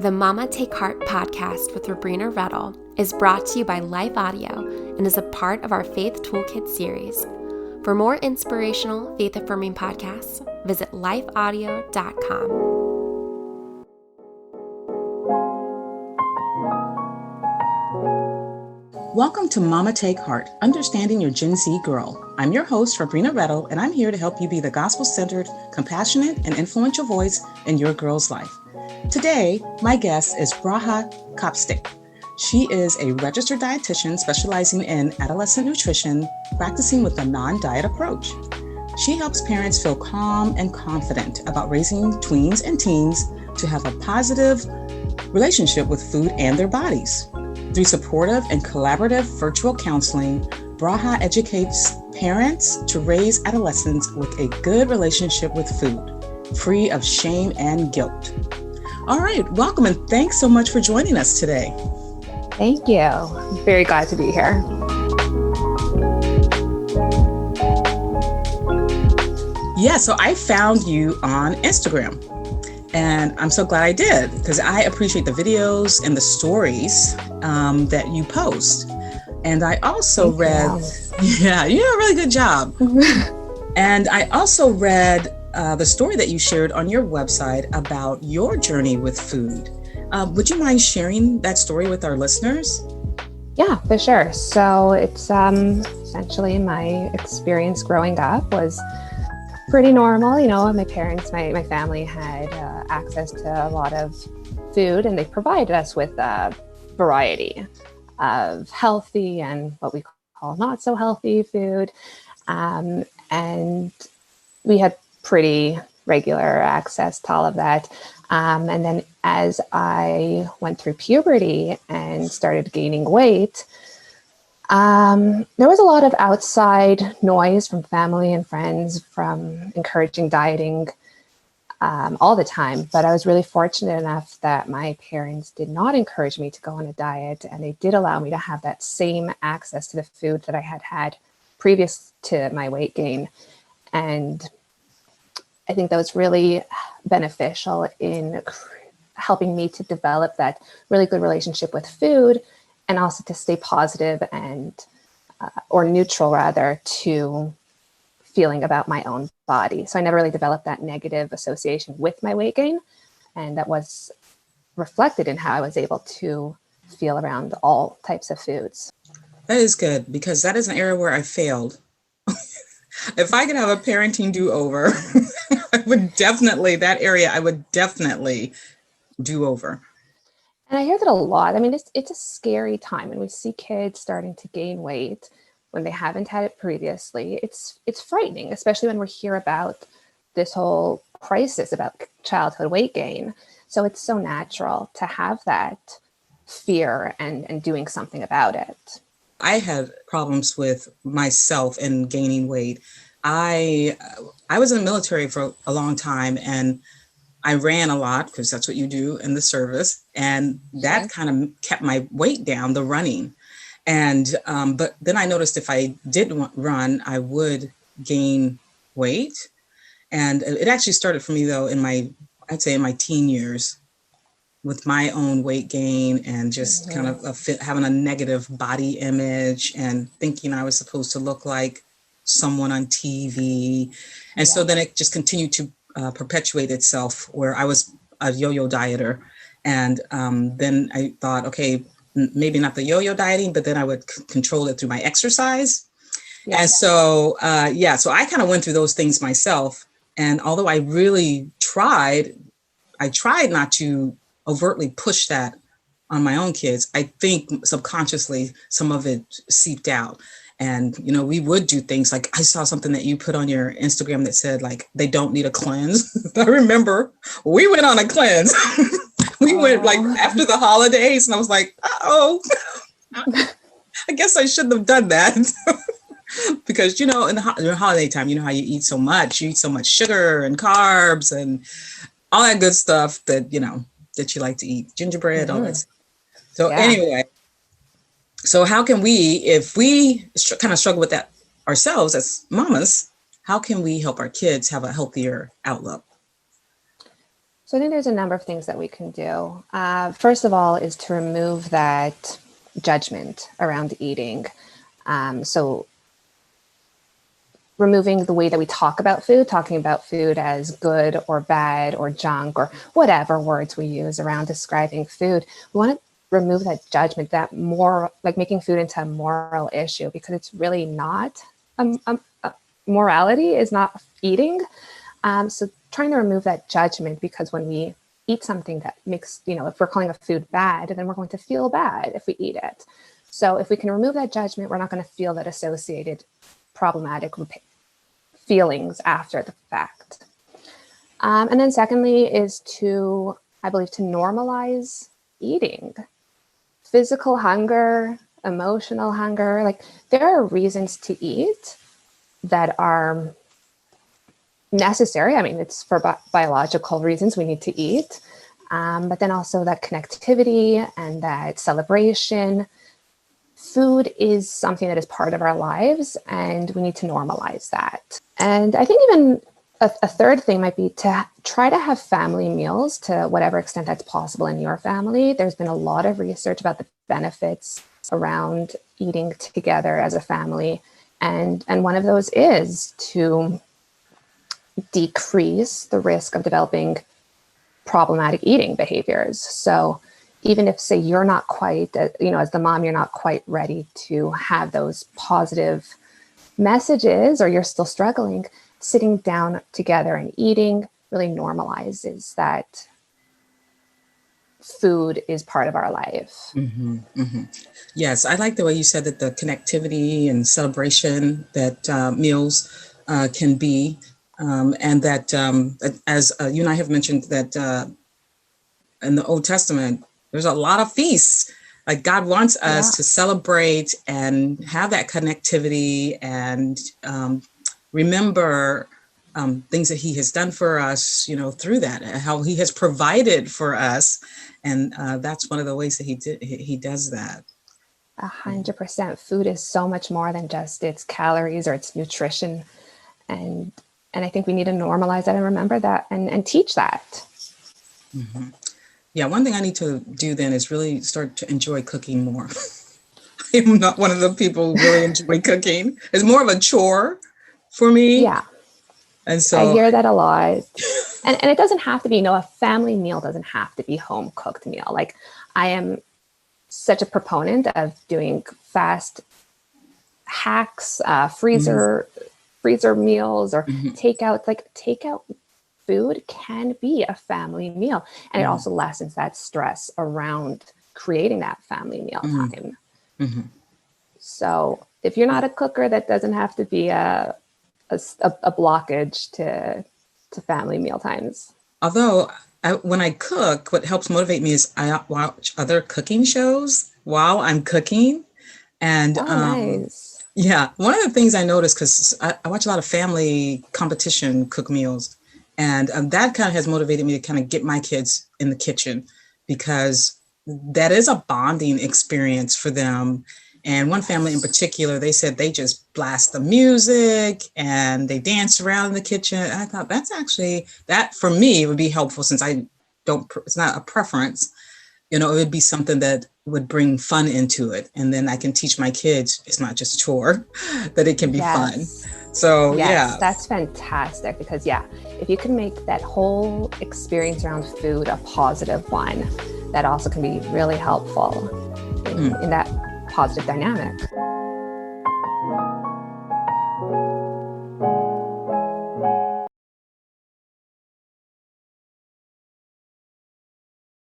The Mama Take Heart podcast with Robrenna is brought to you by Life Audio and is a part of our Faith Toolkit series. For more inspirational, faith-affirming podcasts, visit lifeaudio.com. Welcome to Mama Take Heart, Understanding Your Gen Z Girl. I'm your host, Robrenna, and I'm here to help you be the gospel-centered, compassionate, and influential voice in your girl's life. Today, my guest is Bracha Kopstick. She is a registered dietitian specializing in adolescent nutrition, practicing with a non-diet approach. She helps parents feel calm and confident about raising tweens and teens to have a positive relationship with food and their bodies. Through supportive and collaborative virtual counseling, Bracha educates parents to raise adolescents with a good relationship with food, free of shame and guilt. All right, welcome and thanks so much for joining us today. Thank you. I'm very glad to be here. Yeah, so I found you on Instagram. And I'm so glad I did, because I appreciate the videos and the stories that you post. And I also read, yeah, you did a really good job. And I also read the story that you shared on your website about your journey with food. Would you mind sharing that story with our listeners? Yeah, for sure. So it's essentially my experience growing up was pretty normal. You know, my parents, my family had access to a lot of food, and they provided us with a variety of healthy and what we call not so healthy food. And we had pretty regular access to all of that. And then as I went through puberty and started gaining weight, there was a lot of outside noise from family and friends from encouraging dieting all the time. But I was really fortunate enough that my parents did not encourage me to go on a diet, and they did allow me to have that same access to the food that I had had previous to my weight gain. And I think that was really beneficial in helping me to develop that really good relationship with food, and also to stay positive and, or neutral rather, to feeling about my own body. So I never really developed that negative association with my weight gain. And that was reflected in how I was able to feel around all types of foods. That is good, because that is an area where I failed. If I could have a parenting do-over, I would definitely do over. And I hear that a lot. I mean, it's a scary time, and we see kids starting to gain weight when they haven't had it previously. It's frightening, especially when we hear about this whole crisis about childhood weight gain. So it's so natural to have that fear and doing something about it. I had problems with myself and gaining weight. I was in the military for a long time, and I ran a lot because that's what you do in the service. And that kind of kept my weight down, the running. And, but then I noticed if I didn't run, I would gain weight. And it actually started for me though, I'd say in my teen years, with my own weight gain and just kind of having a negative body image and thinking I was supposed to look like someone on TV. And so then it just continued to perpetuate itself, where I was a yo-yo dieter. And then I thought, okay, maybe not the yo-yo dieting, but then I would control it through my exercise. Yeah. And so, so I kind of went through those things myself. And although I really tried not to overtly push that on my own kids. I think subconsciously some of it seeped out. And, you know, we would do things like, I saw something that you put on your Instagram that said, like, they don't need a cleanse. I remember we went on a cleanse. We went like after the holidays, and I was like, I guess I shouldn't have done that. Because, you know, in the holiday time, you know how you eat so much sugar and carbs and all that good stuff that, you know, that you like to eat, gingerbread, all that. So anyway, so how can we, if we kind of struggle with that ourselves as mamas, how can we help our kids have a healthier outlook? So I think there's a number of things that we can do. First of all is to remove that judgment around eating. So removing the way that we talk about food, talking about food as good or bad or junk or whatever words we use around describing food. We want to remove that judgment, that more like making food into a moral issue, because it's really not. Morality is not eating. So trying to remove that judgment, because when we eat something that makes, if we're calling a food bad, then we're going to feel bad if we eat it. So if we can remove that judgment, we're not going to feel that associated problematic feelings after the fact. And then secondly is I believe, to normalize eating. Physical hunger, emotional hunger, like there are reasons to eat that are necessary. I mean, it's for biological reasons we need to eat, but then also that connectivity and that celebration. Food is something that is part of our lives, and we need to normalize that. And I think even a third thing might be to try to have family meals to whatever extent that's possible in your family. There's been a lot of research about the benefits around eating together as a family. And one of those is to decrease the risk of developing problematic eating behaviors. So even if, say, you're not quite, as the mom, you're not quite ready to have those positive messages, or you're still struggling, sitting down together and eating really normalizes that food is part of our life. Mm-hmm, mm-hmm. Yes, I like the way you said that the connectivity and celebration that meals can be, and that as you and I have mentioned that in the Old Testament, there's a lot of feasts. Like God wants us to celebrate and have that connectivity and remember things that He has done for us, through that, and how He has provided for us, and that's one of the ways that He does that. 100%. Food is so much more than just its calories or its nutrition, and I think we need to normalize that and remember that and teach that. Mm-hmm. Yeah, one thing I need to do then is really start to enjoy cooking more. I'm not one of the people who really enjoy cooking. It's more of a chore for me. Yeah. And so I hear that a lot. And it doesn't have to be, a family meal doesn't have to be home cooked meal. Like, I am such a proponent of doing fast hacks, freezer meals, or takeout. Like, takeout food can be a family meal, and it also lessens that stress around creating that family meal time. Mm-hmm. So if you're not a cooker, that doesn't have to be a blockage to family meal times. Although when I cook, what helps motivate me is I watch other cooking shows while I'm cooking. And nice. Yeah, one of the things I noticed, because I watch a lot of family competition cook meals, and that kind of has motivated me to kind of get my kids in the kitchen, because that is a bonding experience for them. And one family in particular, they said they just blast the music and they dance around in the kitchen. And I thought that for me would be helpful, since it's not a preference. It would be something that would bring fun into it. And then I can teach my kids it's not just a chore, that it can be fun. So, yes, that's fantastic, because if you can make that whole experience around food a positive one, that also can be really helpful in that positive dynamic.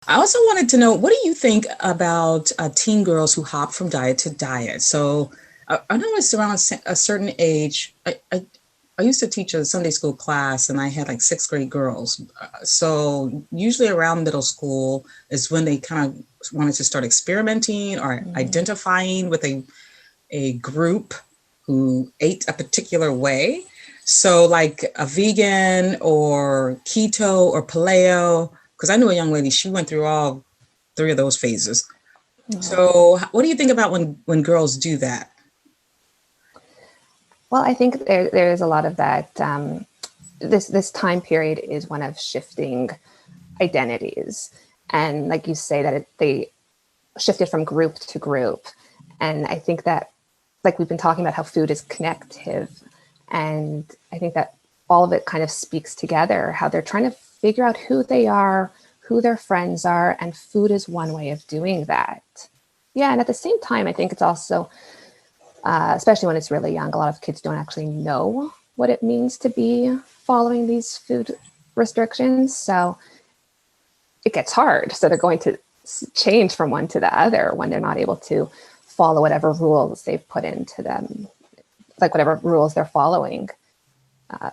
I also wanted to know, what do you think about teen girls who hop from diet to diet? So I noticed around a certain age, I used to teach a Sunday school class, and I had like 6th grade girls. So usually around middle school is when they kind of wanted to start experimenting or identifying with a group who ate a particular way. So like a vegan or keto or paleo, because I knew a young lady, she went through all 3 of those phases. So what do you think about when girls do that? Well, I think there is a lot of that. This time period is one of shifting identities. And like you say, that they shifted from group to group. And I think that, like we've been talking about how food is connective. And I think that all of it kind of speaks together, how they're trying to figure out who they are, who their friends are, and food is one way of doing that. Yeah, and at the same time, I think it's also, especially when it's really young, a lot of kids don't actually know what it means to be following these food restrictions. So it gets hard. So they're going to change from one to the other when they're not able to follow whatever rules they've put into them, like whatever rules they're following.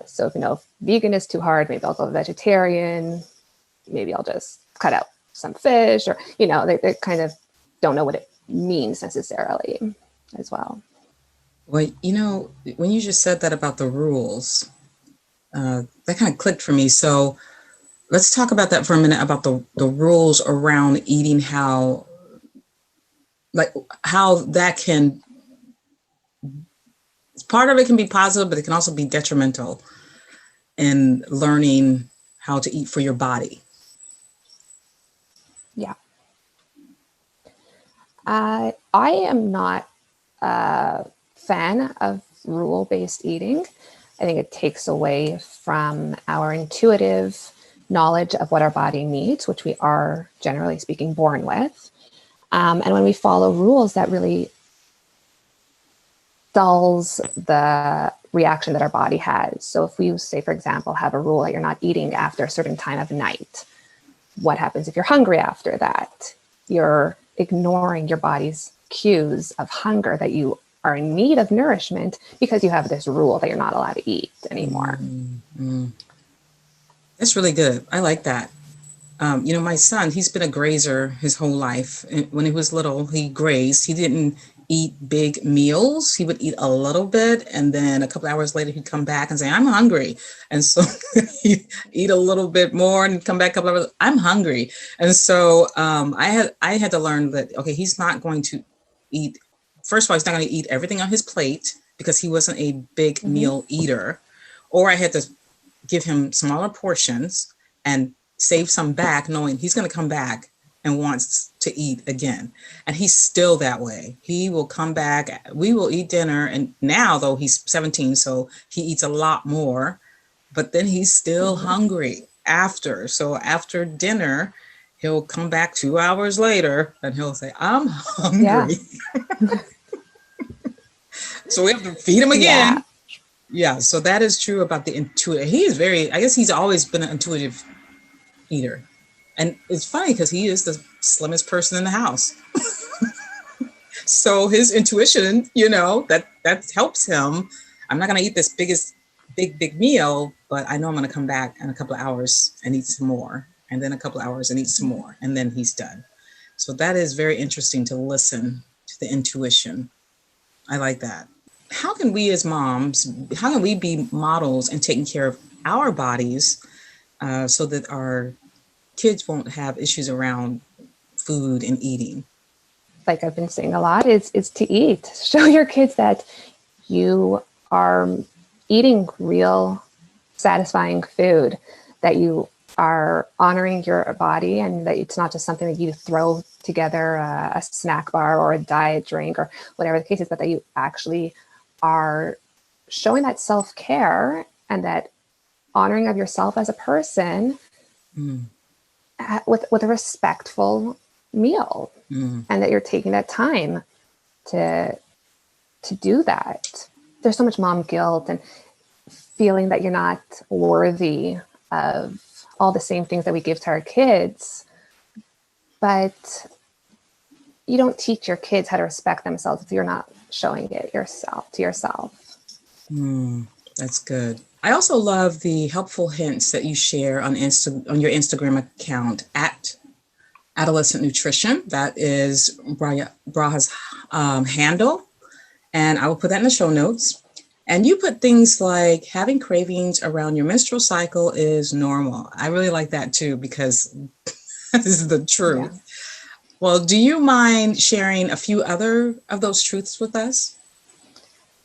So if, if vegan is too hard, maybe I'll go vegetarian. Maybe I'll just cut out some fish, or, they kind of don't know what it means necessarily as well. Well, when you just said that about the rules, that kind of clicked for me. So let's talk about that for a minute, about the rules around eating, how that can, part of it can be positive, but it can also be detrimental in learning how to eat for your body. Yeah. I am not a fan of rule-based eating. I think it takes away from our intuitive knowledge of what our body needs, which we are, generally speaking, born with. And when we follow rules, that really dulls the reaction that our body has. So if we say, for example, have a rule that you're not eating after a certain time of night, what happens if you're hungry after that? You're ignoring your body's cues of hunger, that you are in need of nourishment because you have this rule that you're not allowed to eat anymore. Mm-hmm. That's really good. I like that. My son, he's been a grazer his whole life. And when he was little, he grazed. He didn't eat big meals. He would eat a little bit, and then a couple hours later, he'd come back and say, "I'm hungry." And so he'd eat a little bit more and come back a couple hours, "I'm hungry." And so I had to learn that, okay, he's not going to eat. First of all, he's not going to eat everything on his plate because he wasn't a big meal eater. Or I had to give him smaller portions and save some back, knowing he's going to come back and wants to eat again. And he's still that way. He will come back. We will eat dinner. And now, though, he's 17, so he eats a lot more, but then he's still hungry after. So after dinner, he'll come back 2 hours later and he'll say, "I'm hungry." Yeah. So we have to feed him again. Yeah. So that is true about the intuitive. He is I guess he's always been an intuitive eater. And it's funny because he is the slimmest person in the house. So his intuition, that helps him. I'm not going to eat this big meal, but I know I'm going to come back in a couple of hours and eat some more, and then a couple of hours and eat some more, and then he's done. So that is very interesting to listen to the intuition. I like that. How can we as moms, how can we be models in taking care of our bodies so that our kids won't have issues around food and eating? Like I've been saying a lot, is to eat. Show your kids that you are eating real, satisfying food, that you are honoring your body, and that it's not just something that you throw together a snack bar or a diet drink or whatever the case is, but that you actually are showing that self-care and that honoring of yourself as a person with a respectful meal, and that you're taking that time to do that. There's so much mom guilt and feeling that you're not worthy of all the same things that we give to our kids, but you don't teach your kids how to respect themselves if you're not showing it to yourself. That's good. I also love the helpful hints that you share on your Instagram account at Adolescent Nutrition. That is Bracha's handle. And I will put that in the show notes. And you put things like having cravings around your menstrual cycle is normal. I really like that too, because this is the truth. Yeah. Well, do you mind sharing a few other of those truths with us?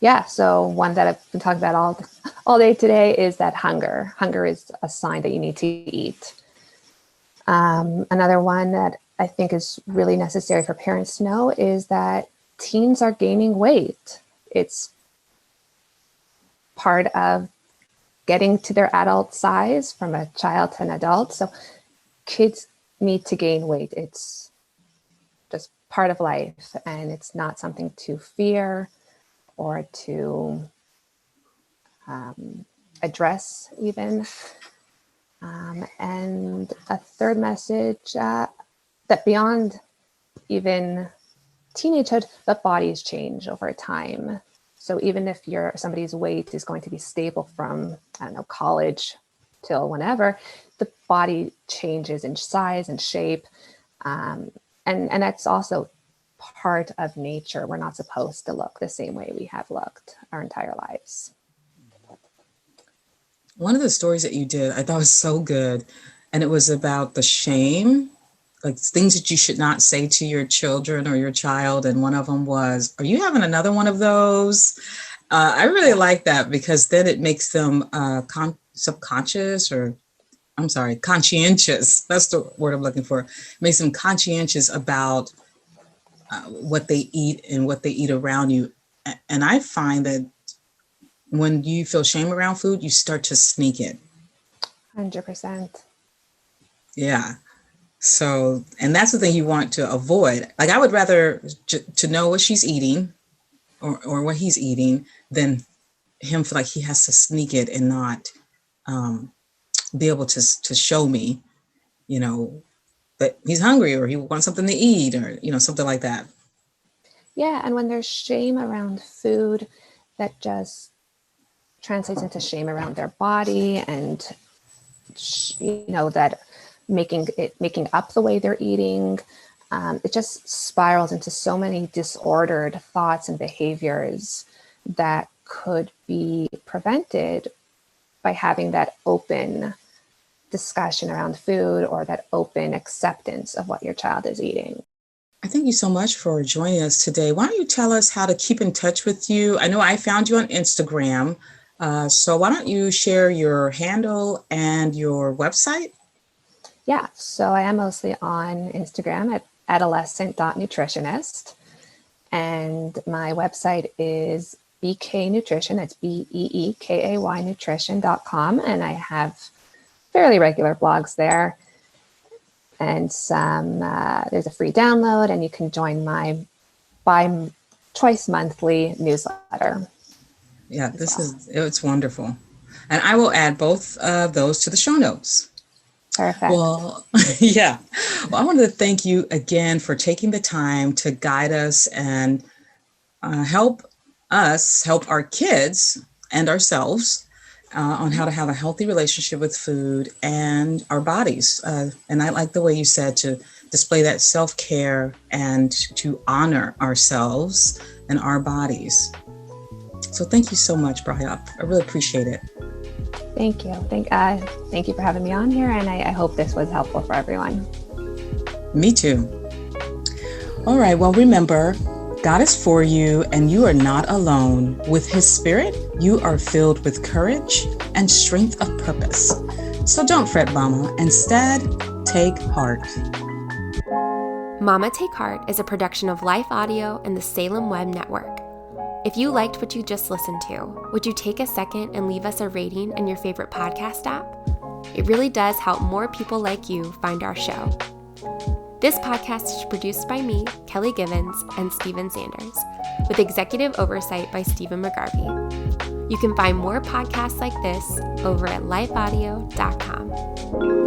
Yeah. So one that I've been talking about all day today is that hunger is a sign that you need to eat. Another one that I think is really necessary for parents to know is that teens are gaining weight. It's part of getting to their adult size from a child to an adult. So kids need to gain weight. It's just part of life, and it's not something to fear or to address even. And a third message, that beyond even teenagehood, the bodies change over time. So even if somebody's weight is going to be stable from, college till whenever, the body changes in size and shape. And that's also part of nature. We're not supposed to look the same way we have looked our entire lives. One of the stories that you did, I thought was so good. And it was about the shame, like things that you should not say to your children or your child. And one of them was, are you having another one of those? I really like that, because then it makes them conscientious. That's the word I'm looking for. It makes them conscientious about what they eat and what they eat around you. And I find that when you feel shame around food, you start to sneak it. 100%. Yeah. So, and that's the thing you want to avoid. Like, I would rather to know what she's eating or what he's eating than him feel like he has to sneak it and not be able to show me, that he's hungry or he wants something to eat or, something like that. Yeah. And when there's shame around food, that just translates into shame around their body, and that making up the way they're eating, it just spirals into so many disordered thoughts and behaviors that could be prevented by having that open discussion around food or that open acceptance of what your child is eating. I thank you so much for joining us today. Why don't you tell us how to keep in touch with you? I know I found you on Instagram. So why don't you share your handle and your website? Yeah, so I am mostly on Instagram at adolescent.nutritionist. And my website is BK Nutrition. It's BEEKAY nutrition.com. And I have fairly regular blogs there. And there's a free download, and you can join my twice monthly newsletter. Yeah, it's wonderful. And I will add both of those to the show notes. Perfect. Well, yeah. Well, I wanted to thank you again for taking the time to guide us and help us help our kids and ourselves on how to have a healthy relationship with food and our bodies. And I like the way you said to display that self-care and to honor ourselves and our bodies. So thank you so much, Bracha. I really appreciate it. Thank you. Thank you for having me on here, and I hope this was helpful for everyone. Me too. All right. Well, remember, God is for you, and you are not alone. With His Spirit, you are filled with courage and strength of purpose. So don't fret, Mama. Instead, take heart. Mama Take Heart is a production of Life Audio and the Salem Web Network. If you liked what you just listened to, would you take a second and leave us a rating in your favorite podcast app? It really does help more people like you find our show. This podcast is produced by me, Kelly Givens, and Steven Sanders, with executive oversight by Stephen McGarvey. You can find more podcasts like this over at lifeaudio.com.